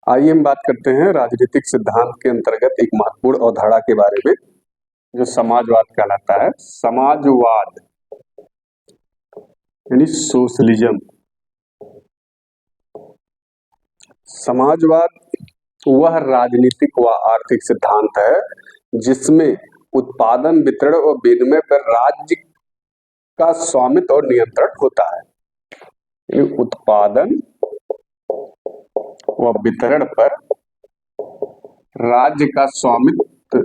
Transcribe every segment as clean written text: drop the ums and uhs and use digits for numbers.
आइए हम बात करते हैं राजनीतिक सिद्धांत के अंतर्गत एक महत्वपूर्ण अवधारणा के बारे में जो समाजवाद कहलाता है। समाजवाद यानी सोशलिज्म। समाजवाद वह राजनीतिक व आर्थिक सिद्धांत है जिसमें उत्पादन, वितरण और विनिमय पर राज्य का स्वामित्व और नियंत्रण होता है। उत्पादन व वितरण पर राज्य का स्वामित्व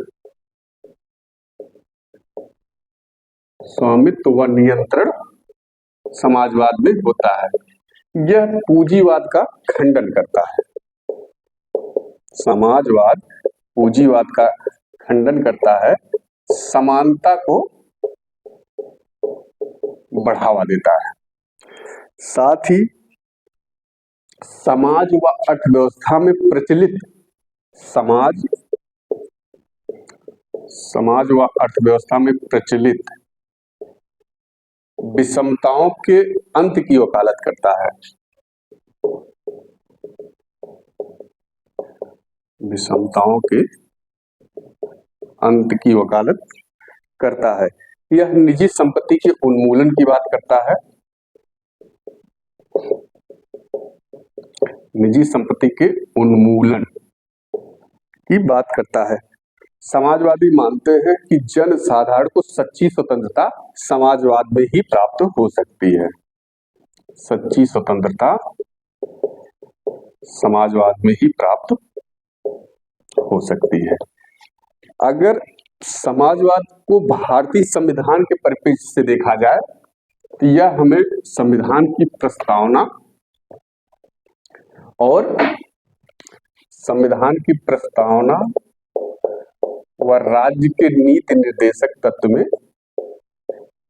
व नियंत्रण समाजवाद में होता है। यह पूंजीवाद का खंडन करता है। समाजवाद पूंजीवाद का खंडन करता है, समानता को बढ़ावा देता है। साथ ही समाज व अर्थव्यवस्था में प्रचलित समाज व अर्थव्यवस्था में प्रचलित विषमताओं के अंत की वकालत करता है। विषमताओं के अंत की वकालत करता है। यह निजी संपत्ति के उन्मूलन की बात करता है। निजी संपत्ति के उन्मूलन की बात करता है। समाजवादी मानते हैं कि जन साधारण को सच्ची स्वतंत्रता समाजवाद में ही प्राप्त हो सकती है। सच्ची स्वतंत्रता समाजवाद में ही प्राप्त हो सकती है। अगर समाजवाद को भारतीय संविधान के परिप्रेक्ष्य से देखा जाए तो यह हमें संविधान की प्रस्तावना व राज्य के नीति निर्देशक तत्व में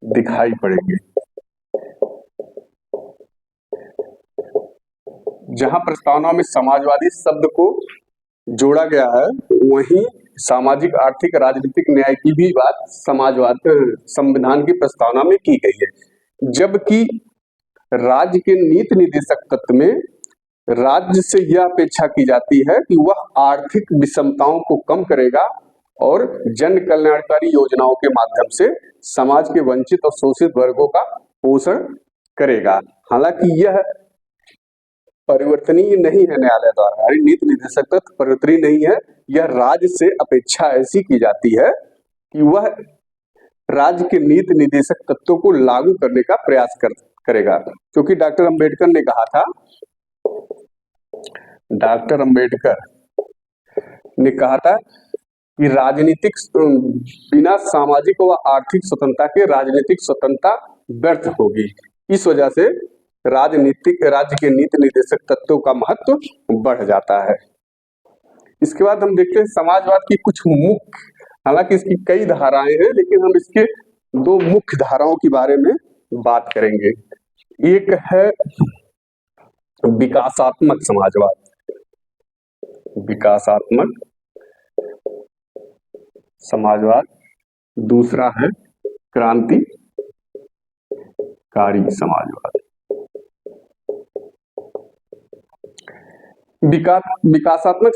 दिखाई पड़ेंगे। जहां प्रस्तावना में समाजवादी शब्द को जोड़ा गया है, वहीं सामाजिक, आर्थिक, राजनीतिक न्याय की भी बात संविधान की प्रस्तावना में की गई है। जबकि राज्य के नीति निर्देशक तत्व में राज्य से यह अपेक्षा की जाती है कि वह आर्थिक विषमताओं को कम करेगा और जन कल्याणकारी योजनाओं के माध्यम से समाज के वंचित और शोषित वर्गों का पोषण करेगा। हालांकि यह परिवर्तनीय नहीं है न्यायालय द्वारा, नीति निर्देशक तत्व परिवर्तनीय नहीं है। यह राज्य से अपेक्षा ऐसी की जाती है कि वह राज्य के नीति निर्देशक तत्वों को लागू करने का प्रयास करेगा। क्योंकि डॉक्टर अंबेडकर ने कहा था, कि राजनीतिक बिना सामाजिक व आर्थिक स्वतंत्रता के राजनीतिक स्वतंत्रता व्यर्थ होगी। इस वजह से राज्य के नीति निर्देशक तत्वों का महत्व बढ़ जाता है। इसके बाद हम देखते हैं समाजवाद की कुछ मुख्य, हालांकि इसकी कई धाराएं हैं, लेकिन हम इसके दो मुख्य धाराओं के बारे में बात करेंगे। एक है विकासात्मक समाजवाद, दूसरा है क्रांतिकारी समाजवाद। विकासात्मक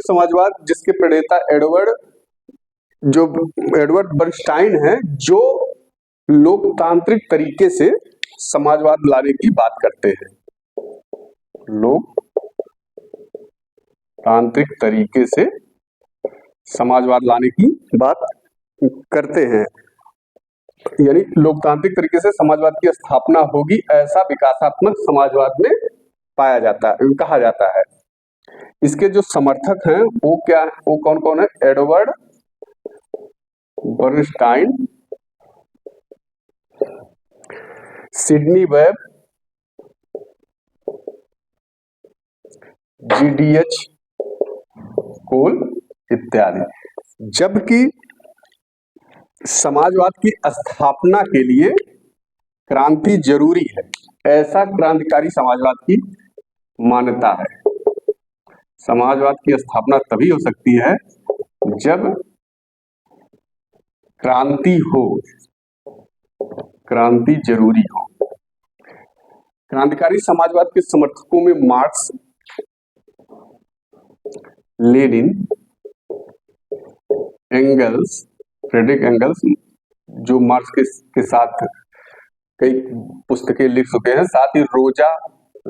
समाजवाद जिसके प्रणेता एडवर्ड बर्नस्टाइन है, जो लोकतांत्रिक तरीके से समाजवाद लाने की बात करते हैं। लोकतांत्रिक तरीके से समाजवाद लाने की बात करते हैं, यानी लोकतांत्रिक तरीके से समाजवाद की स्थापना होगी, ऐसा विकासात्मक समाजवाद में कहा जाता है। इसके जो समर्थक हैं वो कौन कौन है? एडवर्ड बर्नस्टाइन, सिडनी वेब, GDH कोल इत्यादि। जबकि समाजवाद की स्थापना के लिए क्रांति जरूरी है, ऐसा क्रांतिकारी समाजवाद की मान्यता है। समाजवाद की स्थापना तभी हो सकती है जब क्रांति जरूरी हो। क्रांतिकारी समाजवाद के समर्थकों में Marx, Lenin, Engels, Friedrich Engels, जो मार्क्स के साथ कई पुस्तकें लिख चुके हैं, साथ ही रोजा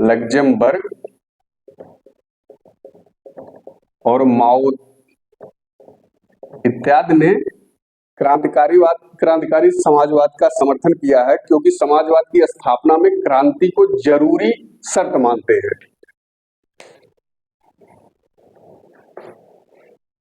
लग्जमबर्ग और माओ इत्यादि ने क्रांतिकारी समाजवाद का समर्थन किया है, क्योंकि समाजवाद की स्थापना में क्रांति को जरूरी शर्त मानते हैं।